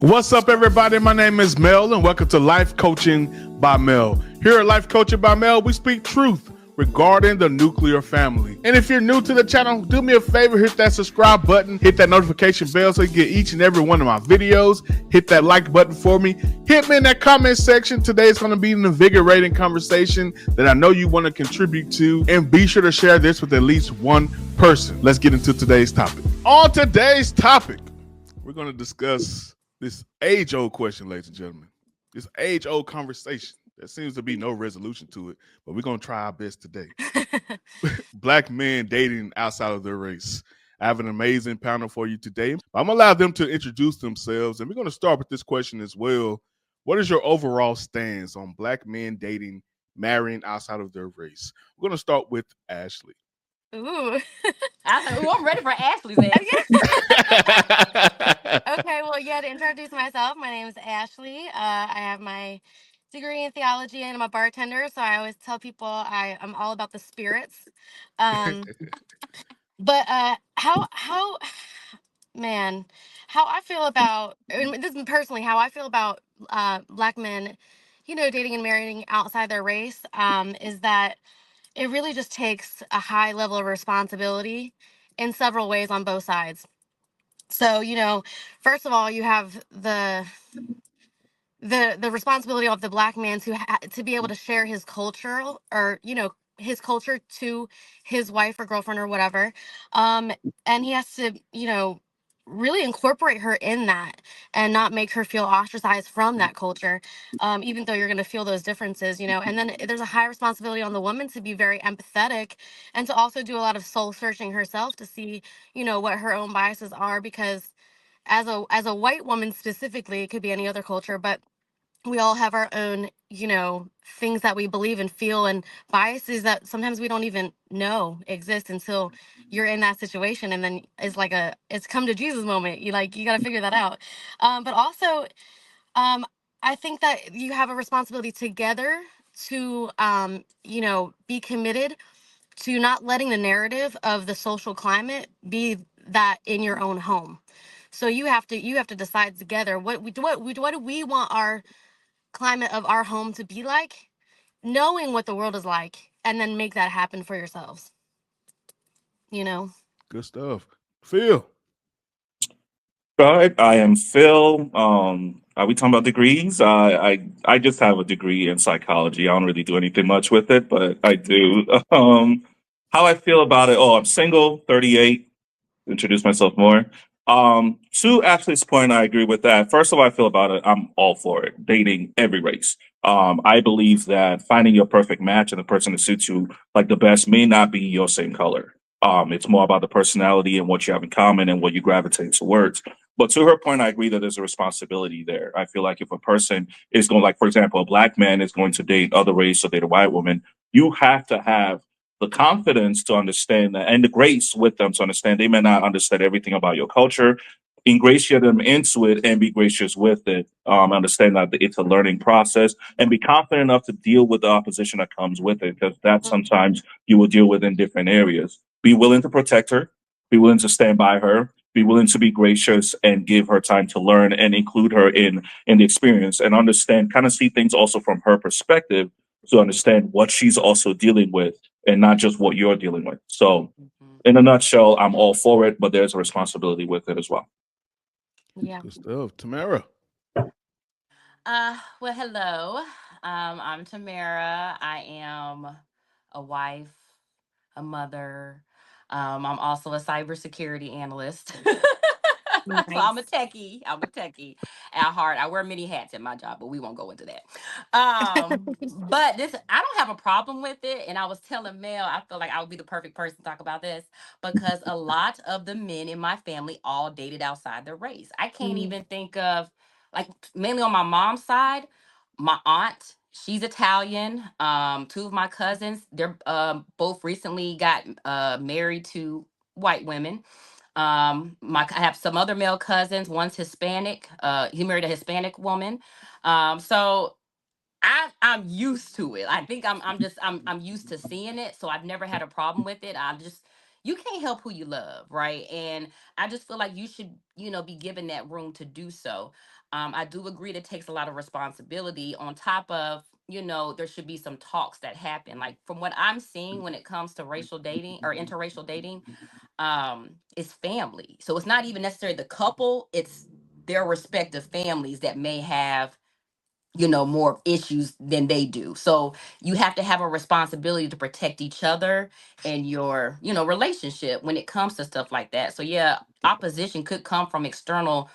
What's up, everybody? My name is Mel, and welcome to Life Coaching by Mel. Here at Life Coaching by Mel, we speak truth regarding the nuclear family. And if you're new to the channel, do me a favor, hit that subscribe button, hit that notification bell so you get each and every one of my videos. Hit that like button for me. Hit me in that comment section. Today is going to be an invigorating conversation that I know you want to contribute to. And be sure to share this with at least one person. Let's get into today's topic. On today's topic, we're going to discuss this age-old question, ladies and gentlemen. This age-old conversation. There seems to be no resolution to it, but we're going to try our best today. Black men dating outside of their race. I have an amazing panel for you today. I'm going to allow them to introduce themselves, and we're going to start with this question as well. What is your overall stance on black men dating, marrying outside of their race? We're going to start with Ashley. Ooh. I'm ready for Ashley's answer. Okay, well, to introduce myself, my name is Ashley. I have my degree in theology and I'm a bartender, so I always tell people I'm all about the spirits. Um, but how man, how I feel about this is personally how I feel about black men, dating and marrying outside their race, is that it really just takes a high level of responsibility in several ways on both sides. So, first of all, you have the responsibility of the black man to be able to share his culture, or his culture to his wife or girlfriend or whatever, um and he has to really incorporate her in that and not make her feel ostracized from that culture, even though you're going to feel those differences, and then there's a high responsibility on the woman to be very empathetic and to also do a lot of soul searching herself to see what her own biases are, because as a white woman specifically, it could be any other culture, but we all have our own, things that we believe and feel, and biases that sometimes we don't even know exist until you're in that situation, and then it's come to Jesus moment. You got to figure that out. But also, um, I think that you have a responsibility together to, be committed to not letting the narrative of the social climate be that in your own home. So you have to decide together what do we want our climate of our home to be like, knowing what the world is like, and then make that happen for yourselves. You know. Good stuff. Phil. Right, I am Phil. Are we talking about degrees? I just have a degree in psychology. I don't really do anything much with it, but I do. How I feel about it? Oh, I'm single, 38. Introduce myself more. To Ashley's point, I agree with that. First of all, I feel about it. I'm all for it. Dating every race. I believe that finding your perfect match and the person that suits you like the best may not be your same color. It's more about the personality and what you have in common and what you gravitate towards. But to her point, I agree that there's a responsibility there. I feel like if a person is going, like, for example, a black man is going to date other race or date a white woman, you have to have the confidence to understand that and the grace with them to understand they may not understand everything about your culture. Ingratiate them into it and be gracious with it. Understand that it's a learning process and be confident enough to deal with the opposition that comes with it, because that sometimes you will deal with in different areas. Be willing to protect her, be willing to stand by her, be willing to be gracious and give her time to learn and include her in the experience and understand, kind of see things also from her perspective to understand what she's also dealing with and not just what you're dealing with. So, Mhm. in a nutshell, I'm all for it, but there's a responsibility with it as well. Yeah. Good stuff. Tamara. Well, hello. I'm Tamara. I am a wife, a mother. I'm also a cybersecurity analyst. So I'm a Nice. techie. I'm a techie at heart. I wear many hats at my job, but we won't go into that. But this, I don't have a problem with it. And I was telling Mel, I feel like I would be the perfect person to talk about this because a lot of the men in my family all dated outside their race. I can't Mm. even think of, like, mainly on my mom's side, my aunt, she's Italian. Two of my cousins, they're both recently got married to white women. I have some other male cousins. One's Hispanic. He married a Hispanic woman. So I'm used to it. I think I'm used to seeing it. So I've never had a problem with it. You can't help who you love, right? And I just feel like you should, be given that room to do so. I do agree that it takes a lot of responsibility on top of, there should be some talks that happen. Like from what I'm seeing when it comes to racial dating or interracial dating, is family. So it's not even necessarily the couple, it's their respective families that may have, more issues than they do. So you have to have a responsibility to protect each other and your, relationship when it comes to stuff like that. So yeah, opposition could come from external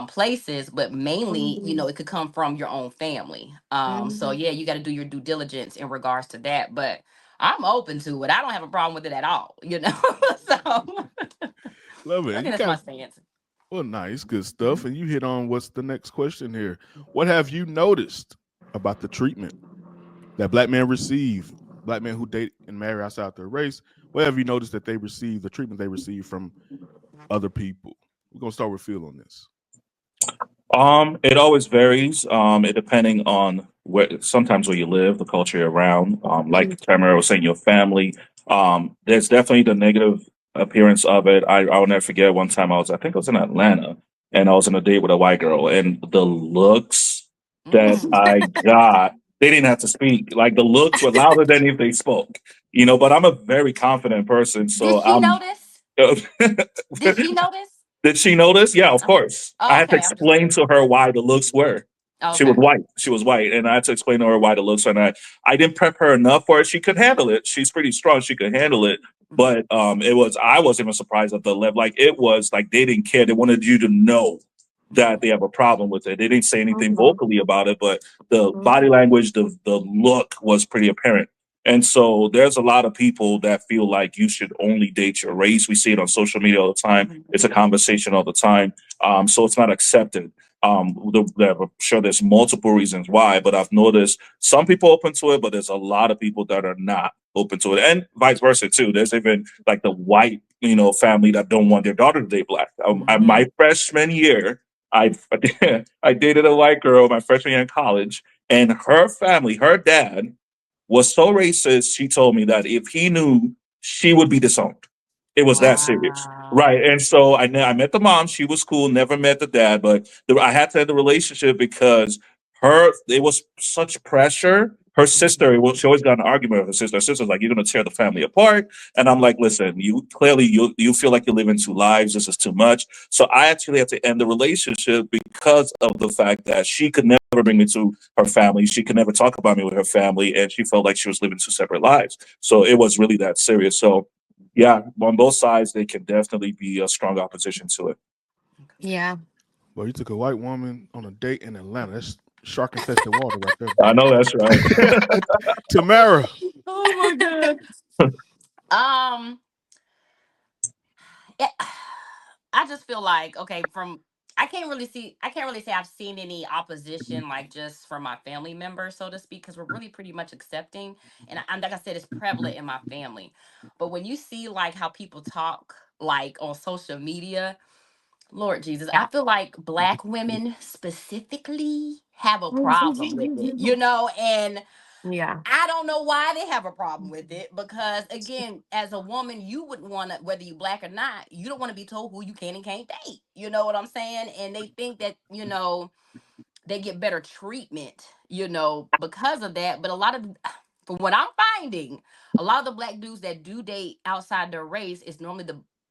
places, but mainly, it could come from your own family. So yeah, you got to do your due diligence in regards to that. But I'm open to it. I don't have a problem with it at all. So Love it. I And think you that's my got stance. well, nice, good stuff. And you hit on what's the next question here. What have you noticed about the treatment that black men receive? Black men who date and marry outside their race. What have you noticed that they receive, the treatment they receive from other people? We're gonna start with Phil on this. It always varies. It depending on sometimes where you live, the culture you're around. Like Tamara was saying, your family. There's definitely the negative appearance of it. I'll never forget one time I think I was in Atlanta and I was on a date with a white girl and the looks that Mm. I got, they didn't have to speak. Like the looks were louder than if they spoke, but I'm a very confident person. Did So she notice? Did she notice? Did she notice? Yeah, of course. I Oh, had to okay. I'm just explain to her why the looks were. She was okay. white. She was white, and I had to explain to her why the looks were. And I didn't prep her enough for it. She could handle it. She's pretty strong. She could handle it. Mhm. But it was. I wasn't even surprised at the level. Like it was like they didn't care. They wanted you to know that they have a problem with it. They didn't say anything vocally about it, but the body language, the look was pretty apparent. And so there's a lot of people that feel like you should only date your race. We see it on social media all the time. It's a conversation all the time. So it's not accepted. I'm sure there's multiple reasons why, but I've noticed some people open to it, but there's a lot of people that are not open to it, and vice versa too. There's even like the white, family that don't want their daughter to date black. My freshman year, I I dated a white girl my freshman year in college, and her family, her dad was so racist. She told me that if he knew, she would be disowned. It was that serious. Wow. Right. And so I met the mom. She was cool. Never met the dad, but I had to end the relationship because it was such pressure. Her sister, well, she always got in an argument with her sister. Her sister's like, "You're going to tear the family apart." And I'm like, "Listen, you clearly you feel like you're living two lives. This is too much." So I actually had to end the relationship because of the fact that she could never bring me to her family. She could never talk about me with her family, and she felt like she was living two separate lives. So it was really that serious. So yeah, on both sides, they can definitely be a strong opposition to it. Yeah. Well, you took a white woman on a date in Atlanta. That's shark infested water right there, bro. I know that's right. Tamara. Oh my god. Um, it- I just feel like okay, from I can't really say I've seen any opposition like just from my family members, so to speak, because we're really pretty much accepting, and like I said, it's prevalent in my family. But when you see like how people talk like on social media, Lord Jesus, I feel like black women specifically have a problem with it, and Yeah. I don't know why they have a problem with it because again, as a woman, you wouldn't want to, whether you black or not, you don't want to be told who you can and can't date. You know what I'm saying? And they think that, they get better treatment, because of that. But a lot of, from what I'm finding, a lot of the black dudes that do date outside their race is normally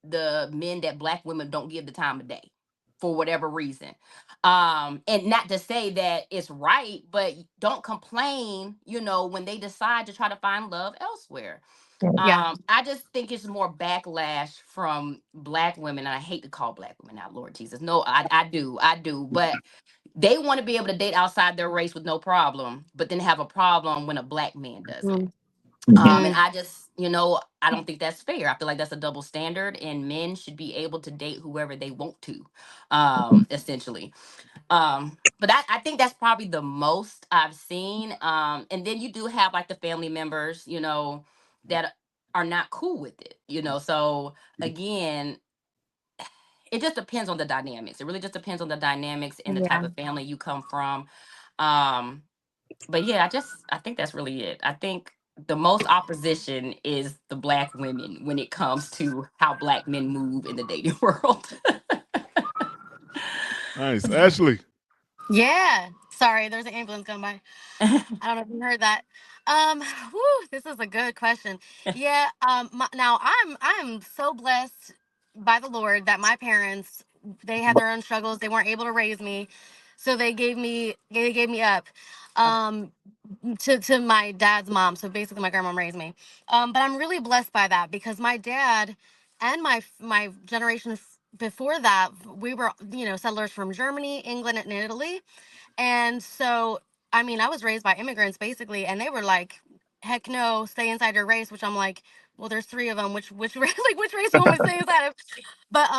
the men that black women don't give the time of day for whatever reason. And not to say that it's right, but don't complain, when they decide to try to find love elsewhere. Yeah. I just think it's more backlash from black women, and I hate to call black women out, Lord Jesus. No, I do, but they want to be able to date outside their race with no problem, but then have a problem when a black man does it. And Mm. I just, I don't think that's fair. I feel like that's a double standard, and men should be able to date whoever they want to, essentially. But I think that's probably the most I've seen. And then you do have like the family members, that are not cool with it, So again, it just depends on the dynamics. It really just depends on the dynamics and the type Yeah. of family you come from. Um, but yeah, I think that's really it. I think the most opposition is the black women when it comes to how black men move in the dating world. Nice. Ashley. Yeah. Sorry, there's an ambulance going by. I don't know if you heard that. This is a good question. Yeah. Now I'm so blessed by the Lord that my parents, they had their own struggles. They weren't able to raise me, so they gave me up, um, to my dad's mom. So basically, my grandma raised me. But I'm really blessed by that because my dad and my generation before that, we were settlers from Germany, England, and Italy. And so, I mean, I was raised by immigrants basically, and they were like, "Heck no, stay inside your race." Which I'm like, "Well, there's three of them. Which like which race do you want me to stay inside of?" But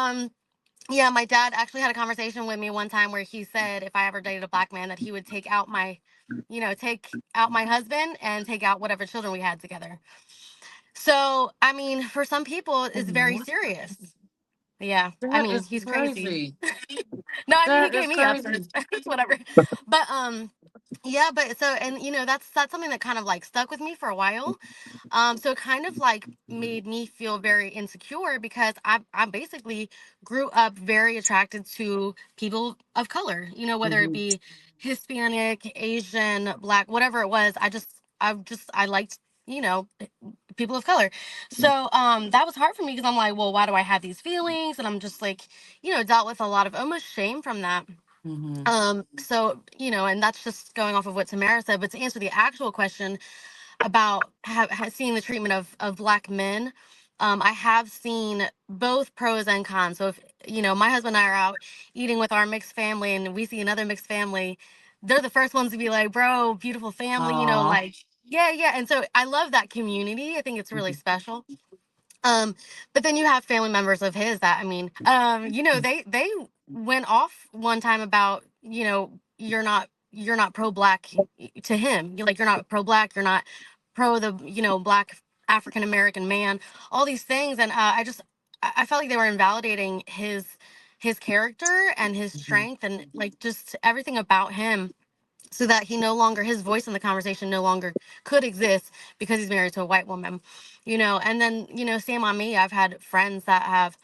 yeah, my dad actually had a conversation with me one time where he said if I ever dated a black man, that he would take out my husband and take out whatever children we had together. So, I mean, for some people, it's very What? serious. Yeah, I That mean, is he's crazy. crazy. No, I mean, he That gave is me up, so crazy. it's whatever. But yeah, but so, and that's something that kind of like stuck with me for a while. So it kind of like made me feel very insecure because I basically grew up very attracted to people of color, whether it Hmm. be Hispanic, Asian, black, whatever it was. I liked, you know, people of color. So that was hard for me because I'm like, well, why do I have these feelings? And I'm just like, dealt with a lot of almost shame from that. Hmm. So, and that's just going off of what Tamara said. But to answer the actual question about seeing the treatment of black men, I have seen both pros and cons. So if my husband and I are out eating with our mixed family and we see another mixed family, they're the first ones to be like, "Bro, beautiful family," Aw. like, yeah, yeah. And so I love that community. I think it's really special. um, but then you have family members of his that, I mean, they went off one time about, you're not pro black to him. You're not pro black, you're not pro the, black African American man, all these things. And I felt like they were invalidating his character and his Mhm. strength and like just everything about him, so that his voice in the conversation no longer could exist because he's married to a white woman. And then, same on me. I've had friends that have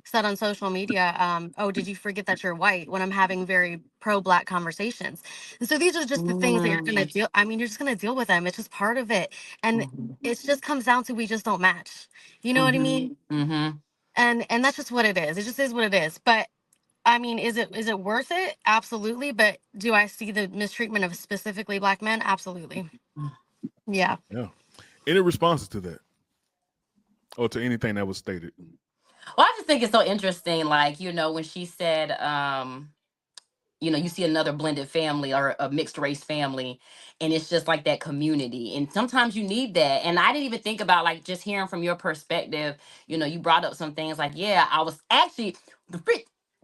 said on social media, "Oh, did you forget that you're white?" when I'm having very pro-black conversations. And so these are just the things that you're gonna Mm. deal. I mean, you're just gonna deal with them. It's just part of it, and Mhm. it just comes down to we just don't match. You know what I Mhm. mean? Mhm. And that's just what it is. It just is what it is. But I mean, is it worth it? Absolutely. But do I see the mistreatment of specifically black men? Absolutely. Yeah. Yeah. Any responses to that or to anything that was stated? Well, I just think it's so interesting, like, when she said, you see another blended family or a mixed race family, and it's just like that community. And sometimes you need that. And I didn't even think about, like, just hearing from your perspective. You brought up some things like, yeah, I was actually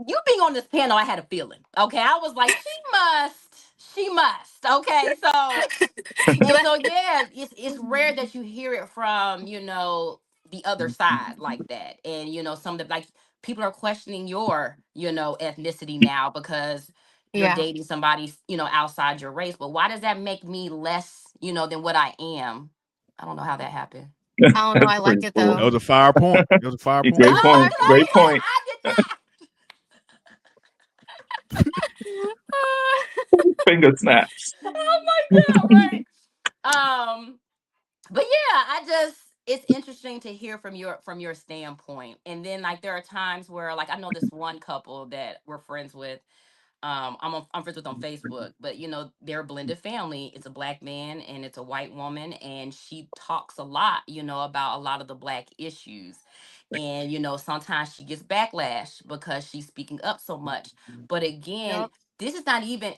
you being on this panel, I had a feeling. Okay. I was like, she must. Okay. So and But so yeah, it's rare that you hear it from, the other side like that. And some of the, like, people are questioning your, ethnicity now because you're yeah, dating somebody, outside your race. But why does that make me less, than what I am? I don't know how that happened. I don't know. That's I like pretty it That though. was cool. a fire point. That was a fire point No, No, right Great there. point. I no, Great like it point. wasn't. I did it. Finger snaps. not. Oh my god, right. But yeah, it's interesting to hear from your standpoint. And then, like, there are times where, like, I know this one couple that we're friends with. I'm friends with on Facebook, but they're a blended family. It's a black man and it's a white woman, and she talks a lot, about a lot of the black issues. And sometimes she gets backlash because she's speaking up so much. But again, Yep. this is not even,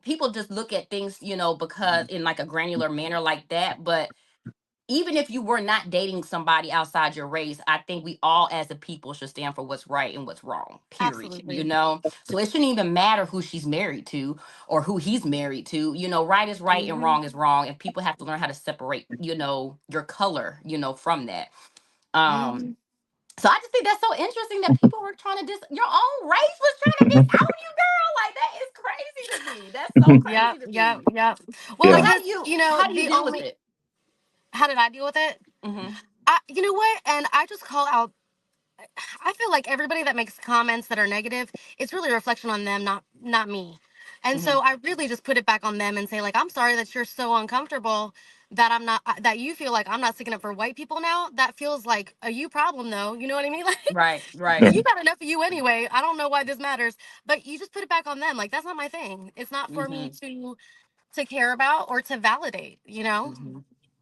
people just look at things, because in like a granular manner like that. But even if you were not dating somebody outside your race, I think we all as a people should stand for what's right and what's wrong, period. Absolutely. So it shouldn't even matter who she's married to or who he's married to. Right is right and Hmm. wrong is wrong. And people have to learn how to separate, your color, from that. Um, Hmm. so I just think that's so interesting that people were trying to your own race was trying to disown you, girl. Like, that is crazy to me. That's so Yep. crazy to Yep. me. Yep. Well, So Yeah. because how do you the deal with only it? how did I deal with it? Hmm. You know what? And I just call out. I feel like everybody that makes comments that are negative, it's really a reflection on them, not me. And so I really just put it back on them and say, like, I'm sorry that you're so uncomfortable that I'm not, that you feel like I'm not sticking up for white people now. That feels like a you problem, though. You know what I mean? Like, Right. you got enough of you anyway. I don't know why this matters, but you just put it back on them. Like, that's not my thing. It's not for me to care about or to validate, you know?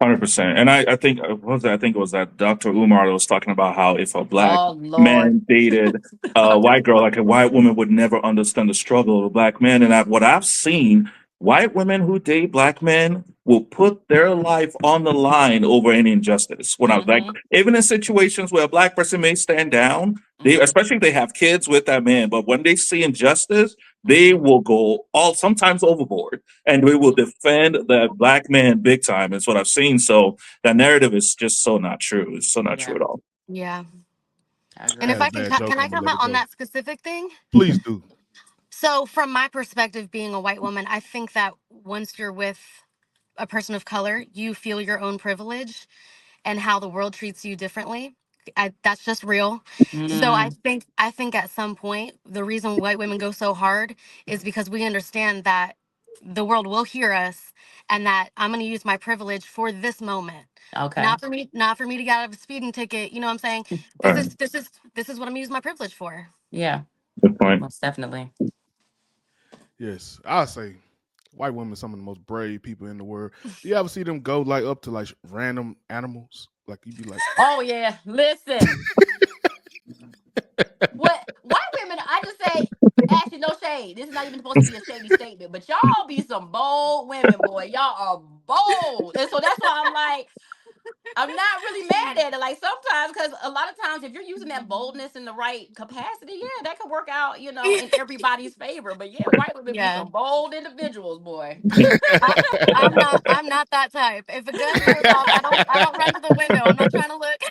100%. And I think what was it? I think it was that Dr. Umar that was talking about how if a black Oh Lord. man dated a white girl, like a white woman would never understand the struggle of a black man. And what I've seen, white women who date black men will put their life on the line over any injustice. When I was like, even in situations where a black person may stand down, they, especially if they have kids with that man, but when they see injustice, they will go sometimes overboard, and we will defend that black man big time. It's what I've seen. So that narrative is just so not true. It's so not true at all. Yeah. I And I agree. if had a I can, bad joke. can I I'm gonna comment let it on go. that specific thing? Please do. So, from my perspective, being a white woman, I think that once you're with a person of color, you feel your own privilege and how the world treats you differently. That's just real. So I think at some point the reason white women go so hard is because we understand that the world will hear us and that I'm going to use my privilege for this moment. Okay. Not for me to get out of a speeding ticket. You know what I'm saying? This is what I'm using my privilege for. Yeah. Good point. Most definitely. Yes, I'll say white women are some of the most brave people in the world. Do you ever see them go like up to like random animals? Like you'd be like, Oh yeah. Listen. What white women, I just say, actually no shade. This is not even supposed to be a shady statement, but y'all be some bold women, boy. Y'all are bold. And so that's why I'm like, I'm not really mad at it. Like sometimes, because a lot of times, if you're using that boldness in the right capacity, yeah, that could work out, in everybody's favor. But yeah, white women be Yeah. some bold individuals, boy. I, I'm not that type. If a gun goes off, I don't run to the window. I'm not trying to look.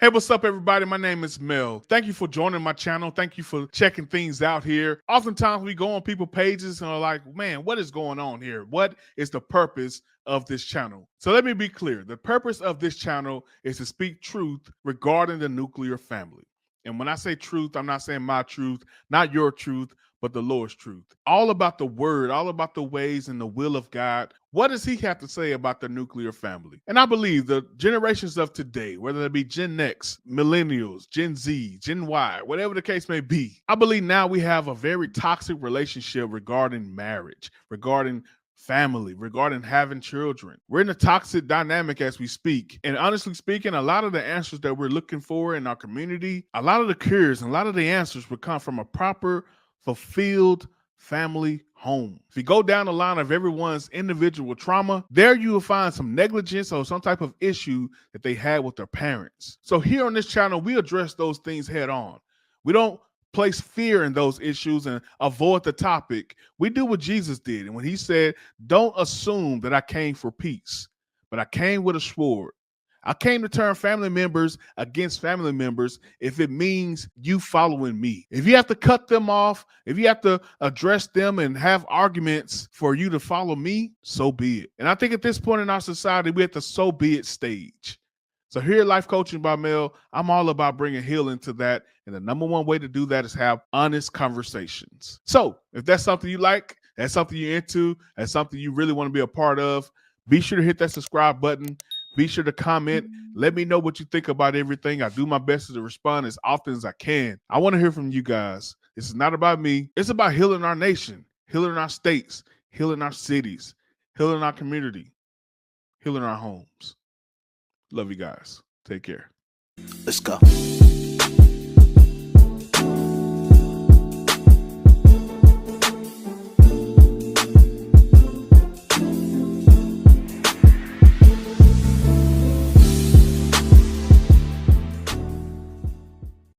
hey, what's up, everybody? My name is Mel. Thank you for joining my channel. Thank you for checking things out here. Oftentimes, we go on people's pages and are like, man, what is going on here? What is the purpose of this channel? So let me be clear. The purpose of this channel is to speak truth regarding the nuclear family. And when I say truth, I'm not saying my truth, not your truth, but the Lord's truth. All about the word, all about the ways and the will of God. What does he have to say about the nuclear family? And I believe the generations of today, whether it be Gen X, millennials, Gen Z, Gen Y, whatever the case may be, I believe now we have a very toxic relationship regarding marriage, regarding family, regarding having children. We're in a toxic dynamic as we speak. And honestly speaking, a lot of the answers that we're looking for in our community, a lot of the cures and a lot of the answers would come from a proper, fulfilled family home. If you go down the line of everyone's individual trauma, there you will find some negligence or some type of issue that they had with their parents. So here on this channel, we address those things head on. We don't place fear in those issues and avoid the topic. We do what Jesus did. And when he said, don't assume that I came for peace, but I came with a sword. I came to turn family members against family members if it means you following me. If you have to cut them off, if you have to address them and have arguments for you to follow me, so be it. And I think at this point in our society, we're at the so be it stage. So here at Life Coaching by Mel, I'm all about bringing healing to that. And the number one way to do that is have honest conversations. So if that's something you like, that's something you're into, that's something you really want to be a part of, be sure to hit that subscribe button. Be sure to comment. Let me know what you think about everything. I do my best to respond as often as I can. I want to hear from you guys. This is not about me. It's about healing our nation, healing our states, healing our cities, healing our community, healing our homes. Love you guys. Take care. Let's go.